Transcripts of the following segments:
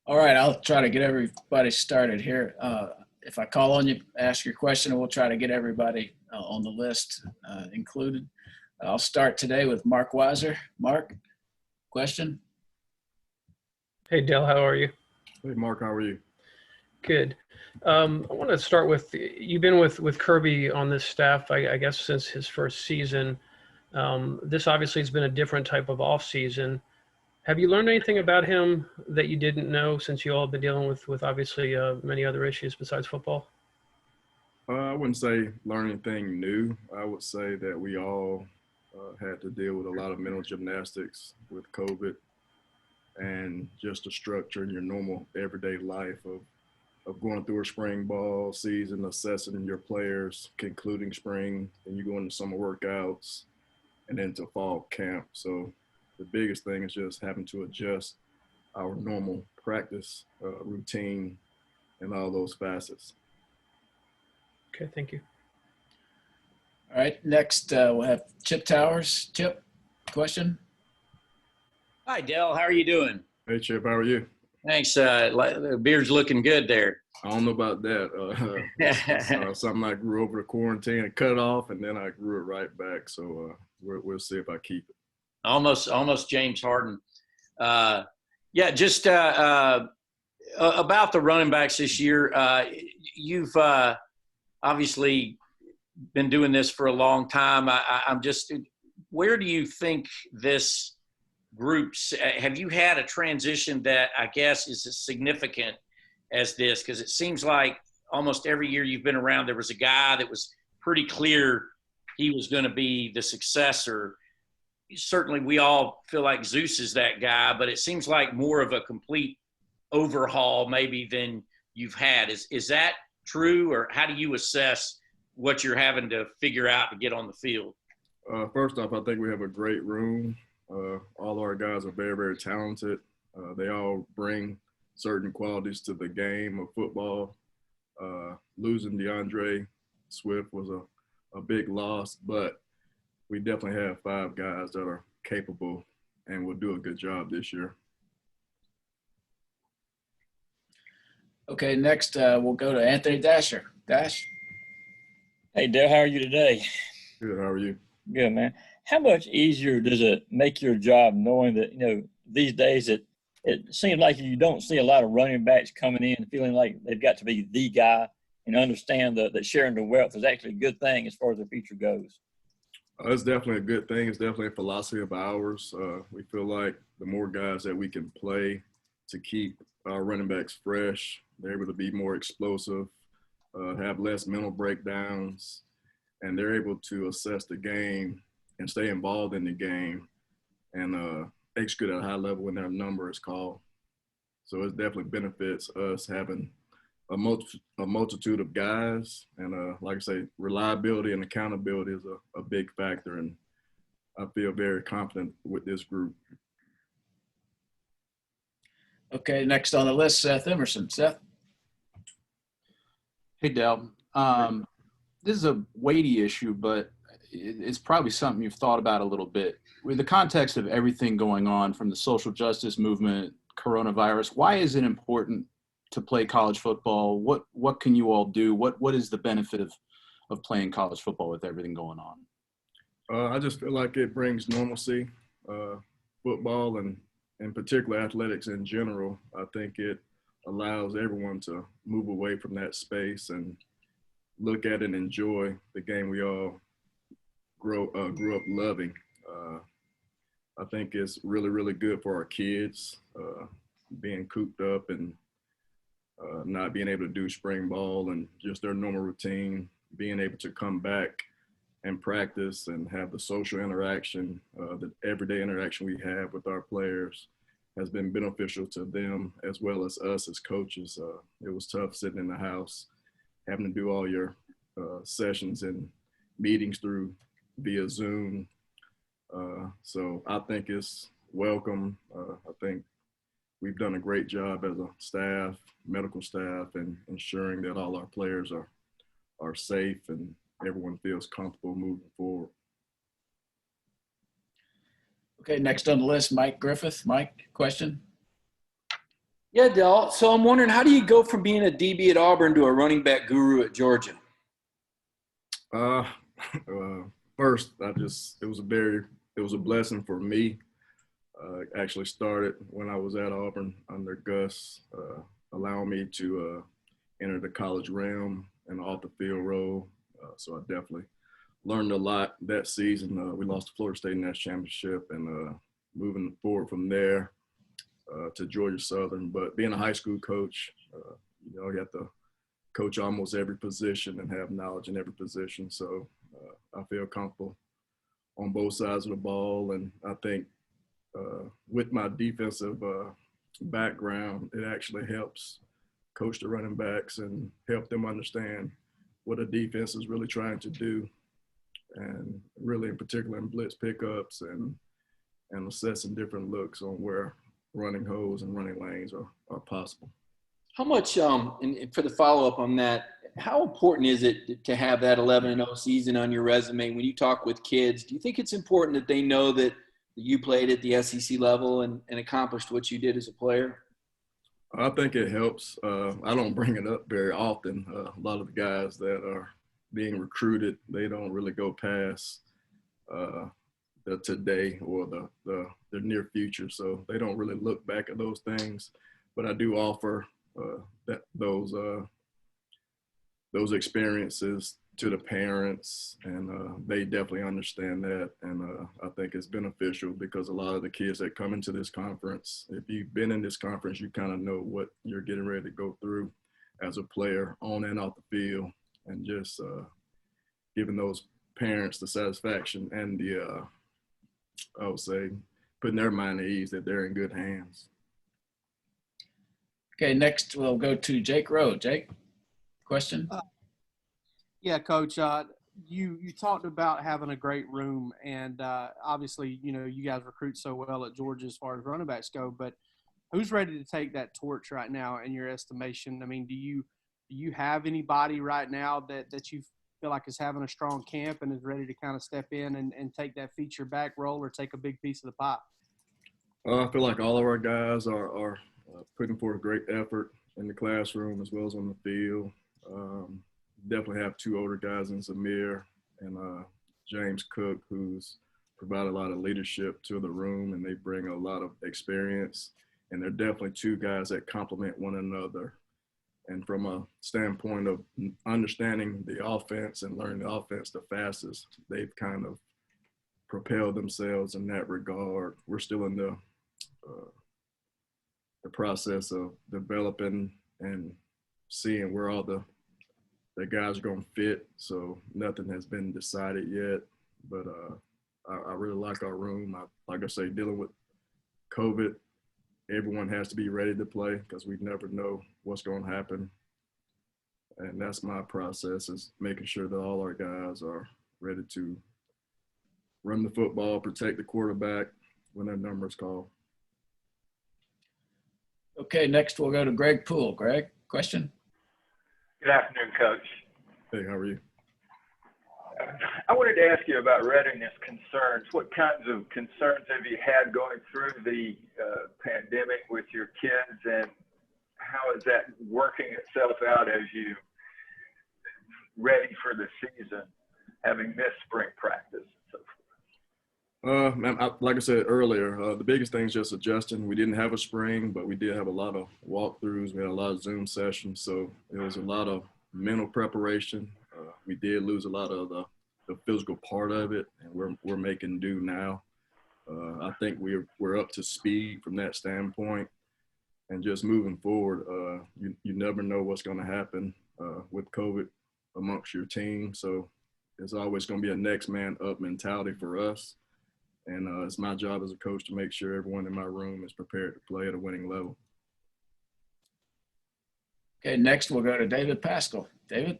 All right, I'll try to get everybody started here. If I call on you, ask your question, and we'll try to get everybody on the list included. I'll start today with Mark Weiser. Mark, question? Hey, Dale, how are you? Hey, Mark, how are you? Good. I want to start with, you've been with Kirby on this staff, I guess, since his first season. This obviously has been a different type of off season. Have you learned anything about him that you didn't know since you all have been dealing with obviously many other issues besides football? I wouldn't say learn anything new. I would say that we all had to deal with a lot of mental gymnastics with COVID and just the structure in your normal everyday life of going through a spring ball season, assessing your players, concluding spring, and you go into summer workouts and into fall camp. So the biggest thing is just having to adjust our normal practice routine and all those facets. Okay, thank you. All right, next we'll have Chip Towers. Chip, question? Hi, Dell. How are you doing? Hey, Chip, how are you? Thanks. The beard's looking good there. I don't know about that. Something I grew over the quarantine and cut it off, and then I grew it right back. So we'll see if I keep it. Almost James Harden. Just about the running backs this year. You've obviously been doing this for a long time. I'm just, where do you think this groups, have you had a transition that I guess is as significant as this? Because it seems like almost every year you've been around, there was a guy that was pretty clear he was going to be the successor. Certainly we all feel like Zeus is that guy, but it seems like more of a complete overhaul maybe than you've had. Is that true, or how do you assess what you're having to figure out to get on the field? First off, I think we have a great room. All our guys are very, very talented. They all bring certain qualities to the game of football. Losing DeAndre Swift was a big loss, but we definitely have 5 guys that are capable and will do a good job this year. Okay, next we'll go to Anthony Dasher. Dash? Hey, Dale, how are you today? Good, how are you? Good, man. How much easier does it make your job knowing that, these days it seems like you don't see a lot of running backs coming in feeling like they've got to be the guy, and understand that sharing the wealth is actually a good thing as far as the future goes? It's definitely a good thing. It's definitely a philosophy of ours. We feel like the more guys that we can play to keep our running backs fresh, they're able to be more explosive, have less mental breakdowns, and they're able to assess the game and stay involved in the game and execute at a high level when their number is called. So it definitely benefits us having a multitude of guys. And like I say, reliability and accountability is a big factor. And I feel very confident with this group. Okay, next on the list, Seth Emerson. Seth? Hey, Dale. This is a weighty issue, but it's probably something you've thought about a little bit. With the context of everything going on from the social justice movement, coronavirus, why is it important to play college football? What can you all do? What is the benefit of playing college football with everything going on? I just feel like it brings normalcy. Football and in particular athletics in general, I think it allows everyone to move away from that space and look at and enjoy the game we all grew up loving. I think it's really, really good for our kids being cooped up and not being able to do spring ball and just their normal routine, being able to come back and practice and have the social interaction, the everyday interaction we have with our players has been beneficial to them as well as us as coaches. It was tough sitting in the house, having to do all your sessions and meetings through via Zoom. So I think it's welcome. I think we've done a great job as a staff, medical staff, and ensuring that all our players are safe and everyone feels comfortable moving forward. Okay, next on the list, Mike Griffith. Mike, question? Yeah, Del. So I'm wondering, how do you go from being a DB at Auburn to a running back guru at Georgia? Uh, First, it was a blessing for me. Actually started when I was at Auburn under Gus, allowing me to enter the college realm and off the field role. So I definitely learned a lot that season. We lost to Florida State in that championship, and moving forward from there to Georgia Southern. But being a high school coach, you have to coach almost every position and have knowledge in every position. So I feel comfortable on both sides of the ball, and I think with my defensive background, it actually helps coach the running backs and help them understand what a defense is really trying to do, and really in particular in blitz pickups and assessing different looks on where running holes and running lanes are possible. How much, and for the follow-up on that, how important is it to have that 11-0 season on your resume? When you talk with kids, do you think it's important that they know that you played at the SEC level and accomplished what you did as a player? I think it helps. I don't bring it up very often. A lot of the guys that are being recruited, they don't really go past the today or the near future. So they don't really look back at those things. But I do offer those experiences to the parents, and they definitely understand that. And I think it's beneficial because a lot of the kids that come into this conference, if you've been in this conference, you kind of know what you're getting ready to go through as a player on and off the field, and just giving those parents the satisfaction and the, I would say, putting their mind at ease that they're in good hands. Okay, next we'll go to Jake Rowe. Jake, question? Yeah, Coach. You talked about having a great room, and obviously, you guys recruit so well at Georgia as far as running backs go. But who's ready to take that torch right now, in your estimation? I mean, do you have anybody right now that you feel like is having a strong camp and is ready to kind of step in and take that feature back role or take a big piece of the pie? I feel like all of our guys are putting forth great effort in the classroom as well as on the field. Definitely have two older guys in Zamir and James Cook, who's provided a lot of leadership to the room, and they bring a lot of experience. And they're definitely two guys that complement one another. And from a standpoint of understanding the offense and learning the offense the fastest, they've kind of propelled themselves in that regard. We're still in the process of developing and seeing where all the guys are going to fit. So nothing has been decided yet, but I really like our room. Like I say, dealing with COVID, everyone has to be ready to play because we never know what's going to happen. And that's my process, is making sure that all our guys are ready to run the football, protect the quarterback when their number is called. Okay, next we'll go to Greg Poole. Greg, question? Good afternoon, Coach. Hey, how are you? I wanted to ask you about readiness concerns. What kinds of concerns have you had going through the pandemic with your kids, and how is that working itself out as you ready for the season, having missed spring practice and so forth? Like I said earlier, the biggest thing is just adjusting. We didn't have a spring, but we did have a lot of walkthroughs. We had a lot of Zoom sessions, so it was a lot of mental preparation. We did lose a lot of the physical part of it, and we're making do now. I think we're up to speed from that standpoint, and just moving forward, you never know what's going to happen with COVID amongst your team. So there's always going to be a next man up mentality for us. And it's my job as a coach to make sure everyone in my room is prepared to play at a winning level. Okay, next we'll go to David Pascal. David?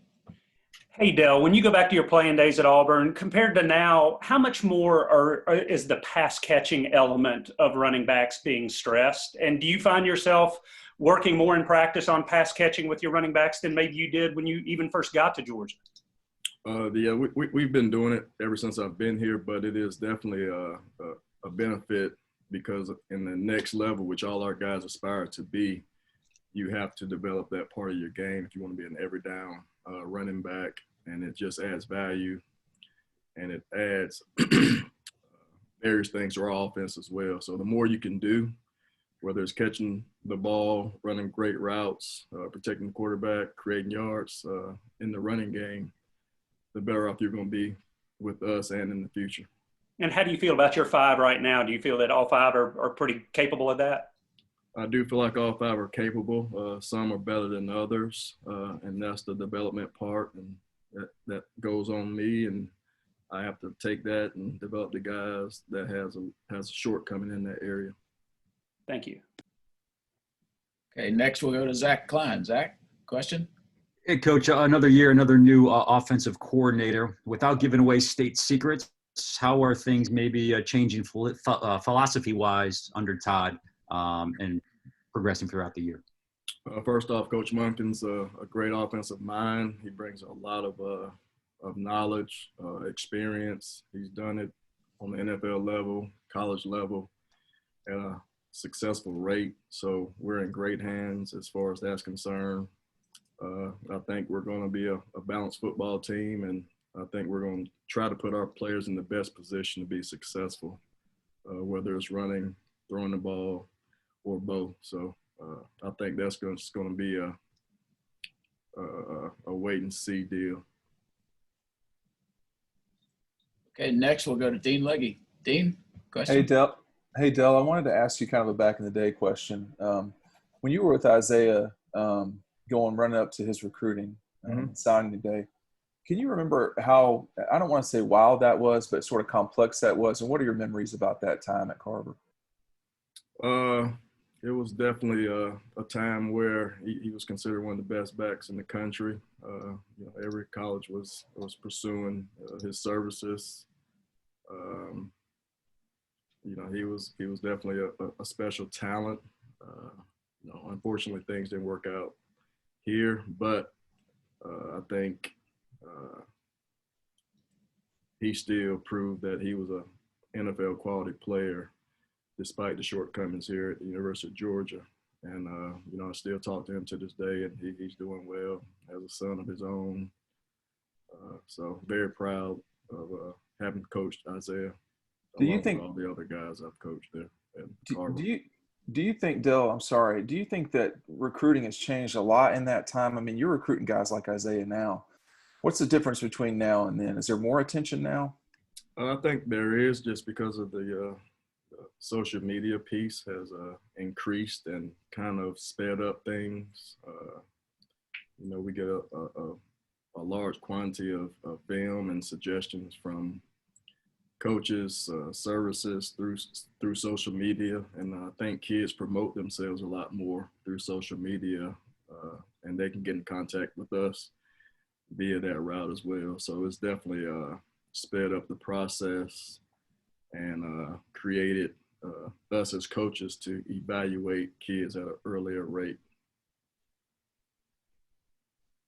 Hey, Del, when you go back to your playing days at Auburn, compared to now, how much more is the pass catching element of running backs being stressed? And do you find yourself working more in practice on pass catching with your running backs than maybe you did when you even first got to Georgia? We've been doing it ever since I've been here, but it is definitely a benefit because in the next level, which all our guys aspire to be, you have to develop that part of your game if you want to be an every down running back, and it just adds value, and it adds various things to our offense as well. So the more you can do, whether it's catching the ball, running great routes, protecting the quarterback, creating yards in the running game, the better off you're going to be with us and in the future. And how do you feel about your 5 right now? Do you feel that all 5 are pretty capable of that? I do feel like all 5 are capable. Some are better than others, and that's the development part, and that goes on me, and I have to take that and develop the guys that has a shortcoming in that area. Thank you. Okay, next we'll go to Zach Klein. Zach, question? Hey, Coach, another year, another new offensive coordinator. Without giving away state secrets, how are things maybe changing philosophy-wise under Todd and progressing throughout the year? First off, Coach Monken's a great offensive mind. He brings a lot of knowledge, experience. He's done it on the NFL level, college level, at a successful rate. So we're in great hands as far as that's concerned. I think we're going to be a balanced football team, and I think we're going to try to put our players in the best position to be successful, whether it's running, throwing the ball, or both. So I think that's going to be a wait and see deal. Okay, next we'll go to Dean Legge. Dean, question? Hey, Del, I wanted to ask you kind of a back in the day question. When you were with Isaiah, running up to his recruiting, signing day, can you remember how, I don't want to say wild that was, but sort of complex that was? And what are your memories about that time at Carver? It was definitely a time where he was considered one of the best backs in the country. Every college was pursuing his services. He was definitely a special talent. Unfortunately, things didn't work out here, but I think he still proved that he was a NFL quality player, despite the shortcomings here at the University of Georgia. And, I still talk to him to this day, and he's doing well, has a son of his own. So very proud of having coached Isaiah. Do you think all the other guys I've coached there at Carver? Do you think, Del, do you think that recruiting has changed a lot in that time? I mean, you're recruiting guys like Isaiah now. What's the difference between now and then? Is there more attention now? I think there is, just because of the social media piece has increased and kind of sped up things. We get a large quantity of film and suggestions from coaches, services through social media, and I think kids promote themselves a lot more through social media, and they can get in contact with us via that route as well. So it's definitely sped up the process and created us as coaches to evaluate kids at an earlier rate.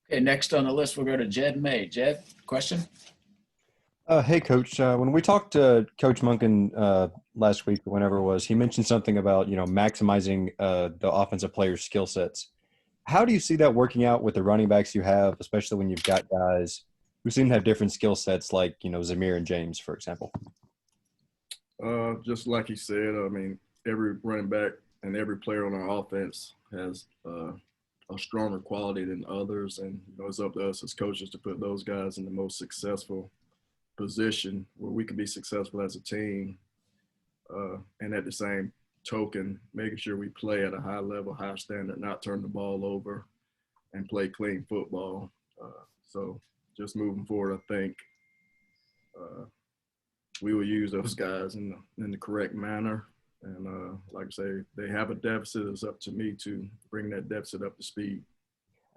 Okay, next on the list we'll go to Jed May. Jed, question? Hey, Coach. When we talked to Coach Monken last week or whenever it was, he mentioned something about, maximizing the offensive players' skill sets. How do you see that working out with the running backs you have, especially when you've got guys who seem to have different skill sets like, Zamir and James, for example? Just like he said, I mean, every running back and every player on our offense has a stronger quality than others, and it's up to us as coaches to put those guys in the most successful position where we can be successful as a team, and at the same token, making sure we play at a high level, high standard, not turn the ball over, and play clean football. So just moving forward, I think we will use those guys in the correct manner. And like I say, they have a deficit. It's up to me to bring that deficit up to speed.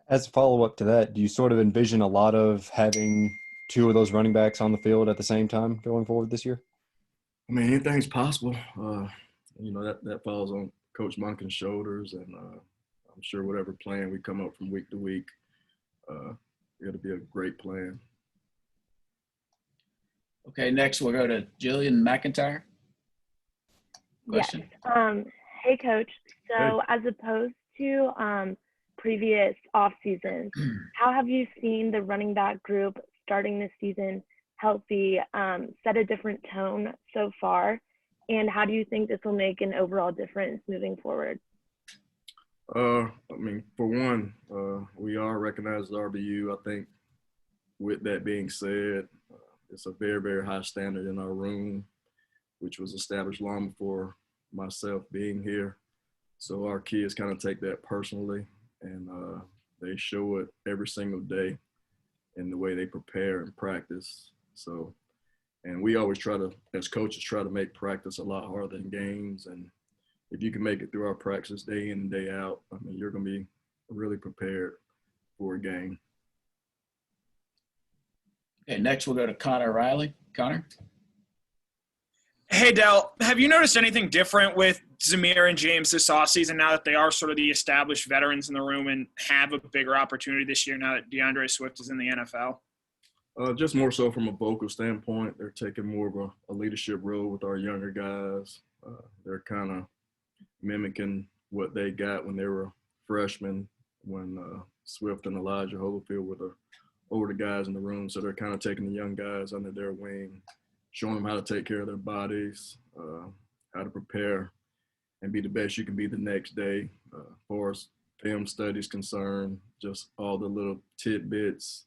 As a follow-up to that, do you sort of envision a lot of having two of those running backs on the field at the same time going forward this year? I mean, anything's possible. That falls on Coach Monken's shoulders, and I'm sure whatever plan we come up from week to week, it'll be a great plan. Okay, next we'll go to Jillian McIntyre. Question? Yes. Hey, Coach. So Hey. as opposed to previous off seasons, how have you seen the running back group starting this season healthy set a different tone so far? And how do you think this will make an overall difference moving forward? I mean, for one, we are recognized as RBU. I think with that being said, it's a very, very high standard in our room, which was established long before myself being here. So our kids kind of take that personally, and they show it every single day in the way they prepare and practice. So, and we always try to, as coaches, try to make practice a lot harder than games. And if you can make it through our practice day in and day out, I mean, you're going to be really prepared for a game. Okay, next we'll go to Connor Riley. Connor? Hey, Del, have you noticed anything different with Zamir and James this offseason now that they are sort of the established veterans in the room and have a bigger opportunity this year now that DeAndre Swift is in the NFL? Just more so from a vocal standpoint. They're taking more of a leadership role with our younger guys. They're kind of mimicking what they got when they were freshmen, when Swift and Elijah Holyfield were the older guys in the room. So they're kind of taking the young guys under their wing, showing them how to take care of their bodies, how to prepare and be the best you can be the next day. As far as film studies concerned, just all the little tidbits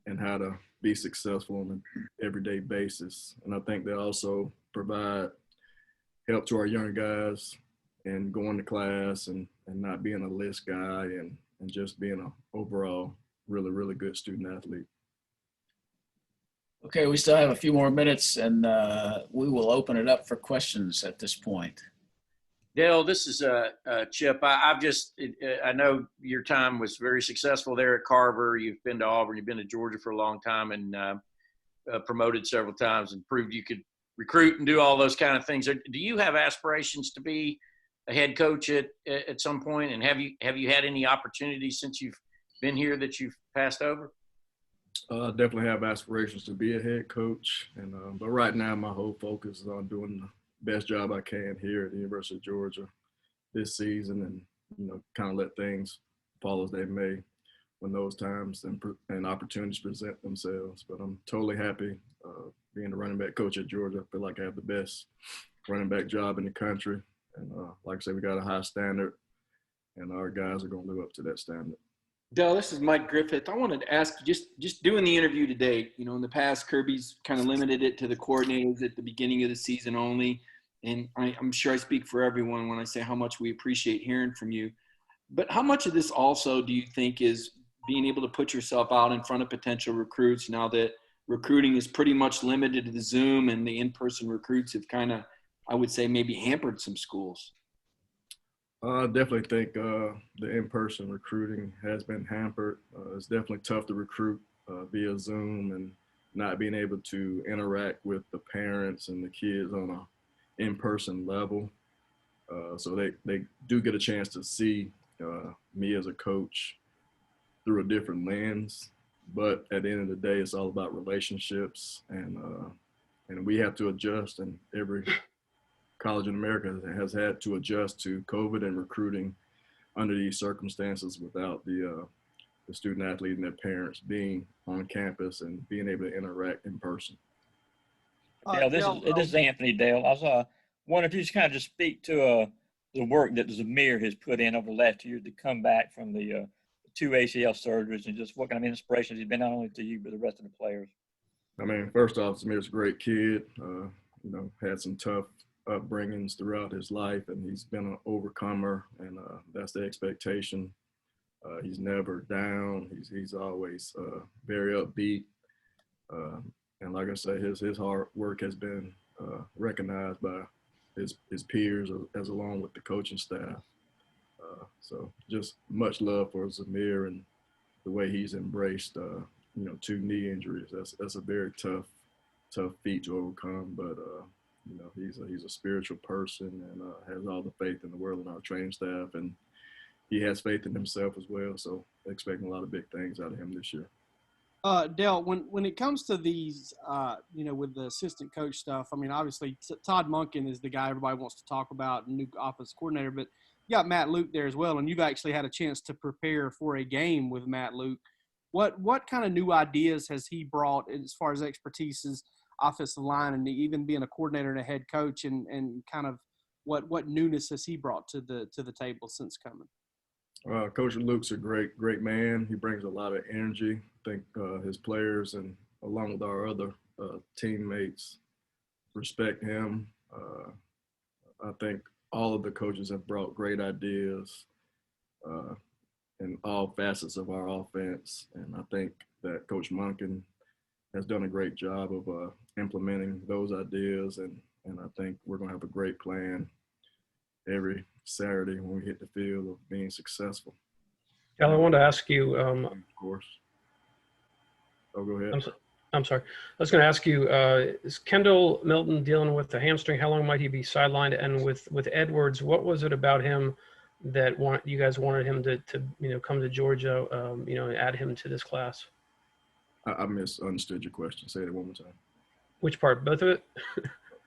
and how to be successful on an everyday basis. And I think they also provide help to our younger guys and going to class and not being a list guy and just being an overall really, really good student athlete. Okay, we still have a few more minutes, and we will open it up for questions at this point. Dale, this is Chip. I know your time was very successful there at Carver. You've been to Auburn, you've been to Georgia for a long time, and promoted several times and proved you could recruit and do all those kind of things. Do you have aspirations to be a head coach at some point? And have you had any opportunities since you've been here that you've passed over? I definitely have aspirations to be a head coach, and but right now my whole focus is on doing the best job I can here at the University of Georgia this season, and kind of let things fall as they may when those times and opportunities present themselves. But I'm totally happy being the running back coach at Georgia. I feel like I have the best running back job in the country, and like I said, we got a high standard, and our guys are going to live up to that standard. Del, this is Mike Griffith. I wanted to ask you, just doing the interview today, in the past, Kirby's kind of limited it to the coordinators at the beginning of the season only. And I'm sure I speak for everyone when I say how much we appreciate hearing from you. But how much of this also do you think is being able to put yourself out in front of potential recruits now that recruiting is pretty much limited to the Zoom and the in-person recruits have kind of, I would say, maybe hampered some schools? I definitely think the in-person recruiting has been hampered. It's definitely tough to recruit via Zoom and not being able to interact with the parents and the kids on a in-person level. So they do get a chance to see me as a coach through a different lens. But at the end of the day, it's all about relationships, and we have to adjust, and every college in America has had to adjust to COVID and recruiting under these circumstances without the student athlete and their parents being on campus and being able to interact in person. Dale, this is Anthony, Dale. I was wondering if you just kind of just speak to the work that Zamir has put in over the last 2 years to come back from the 2 ACL surgeries, and just what kind of inspirations he's been not only to you but the rest of the players. I mean, first off, Zamir's a great kid. Had some tough upbringings throughout his life, and he's been an overcomer, and that's the expectation. He's never down. He's always very upbeat, and like I say, his hard work has been recognized by his peers as along with the coaching staff. So just much love for Zamir and the way he's embraced 2 knee injuries. That's a very tough feat to overcome, but he's a spiritual person and has all the faith in the world in our training staff, and he has faith in himself as well. So expecting a lot of big things out of him this year. Del, when it comes to these, with the assistant coach stuff, I mean, obviously Todd Monken is the guy everybody wants to talk about, new offensive coordinator. But you got Matt Luke there as well, and you've actually had a chance to prepare for a game with Matt Luke. What kind of new ideas has he brought as far as expertise as offensive line and even being a coordinator and a head coach, and kind of what newness has he brought to the table since coming? Coach Luke's a great man. He brings a lot of energy. I think his players and along with our other teammates respect him. I think all of the coaches have brought great ideas in all facets of our offense. And I think that Coach Monken has done a great job of implementing those ideas. And I think we're going to have a great plan every Saturday when we hit the field of being successful. Al, I wanted to ask you. Of course. Oh, go ahead. I'm sorry. I was going to ask you, is Kendall Milton dealing with the hamstring? How long might he be sidelined? And with Edwards, what was it about him that you guys wanted him to come to Georgia, and add him to this class? I misunderstood your question. Say it one more time. Which part? Both of it?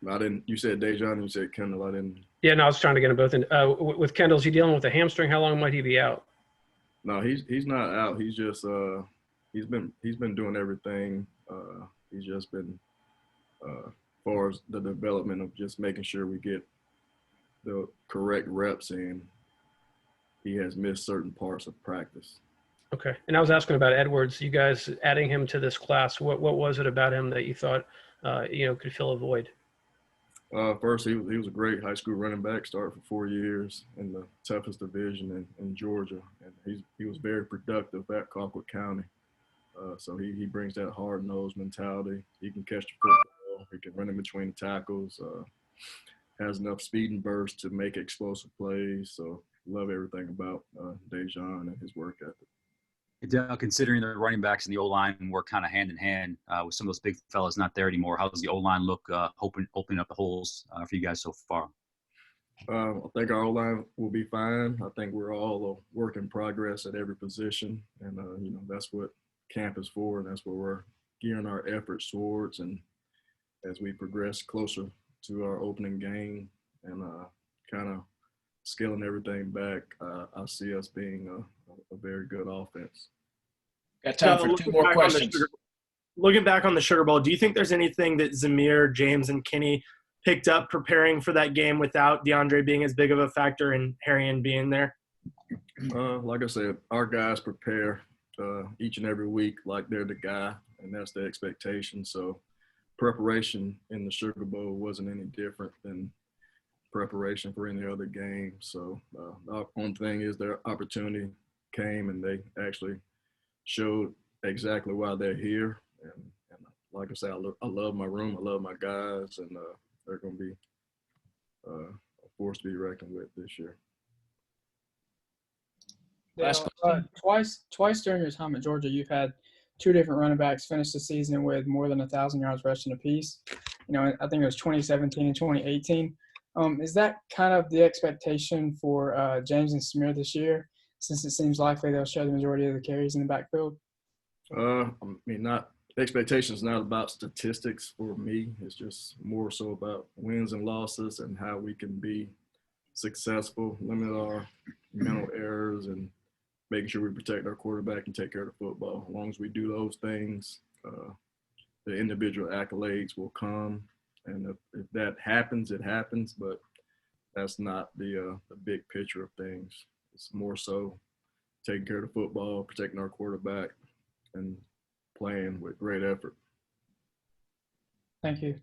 I didn't. You said Dejon and you said Kendall. I didn't. Yeah, no, I was trying to get them both in. With Kendall, is he dealing with a hamstring? How long might he be out? No, he's not out. He's just he's been doing everything. He's just been as far as the development of just making sure we get the correct reps in. He has missed certain parts of practice. Okay. And I was asking about Edwards. You guys adding him to this class, what was it about him that you thought could fill a void? First, he was a great high school running back, started for 4 years in the toughest division in Georgia. And he was very productive at Colquitt County. So he brings that hard-nosed mentality. He can catch the football. He can run in between the tackles. Has enough speed and burst to make explosive plays. So love everything about Dejon and his work ethic. Considering the running backs and the O-line work kind of hand in hand with some of those big fellas not there anymore, how does the O-line look opening up the holes for you guys so far? I think our O-line will be fine. I think we're all a work in progress at every position. And, that's what camp is for, and that's what we're gearing our efforts towards. And as we progress closer to our opening game and kind of scaling everything back, I see us being a very good offense. Got time for two more questions. Looking back on the Sugar Bowl, do you think there's anything that Zamir, James, and Kenny picked up preparing for that game without DeAndre being as big of a factor and Harrion being there? Like I said, our guys prepare each and every week like they're the guy, and that's the expectation. So preparation in the Sugar Bowl wasn't any different than preparation for any other game. So the only thing is their opportunity came and they actually showed exactly why they're here. And like I said, I love my room. I love my guys, and they're going to be a force to be reckoned with this year. Twice during your time at Georgia, you've had two different running backs finish the season with more than 1,000 yards rushing apiece. I think it was 2017 and 2018. Is that kind of the expectation for James and Samir this year, since it seems likely they'll share the majority of the carries in the backfield? Expectations not about statistics for me. It's just more so about wins and losses and how we can be successful, limit our mental errors, and making sure we protect our quarterback and take care of the football. As long as we do those things, the individual accolades will come. And if that happens, it happens, but that's not the big picture of things. It's more so taking care of the football, protecting our quarterback, and playing with great effort. Thank you.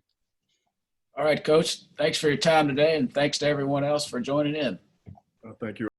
All right, Coach. Thanks for your time today, and thanks to everyone else for joining in. Thank you.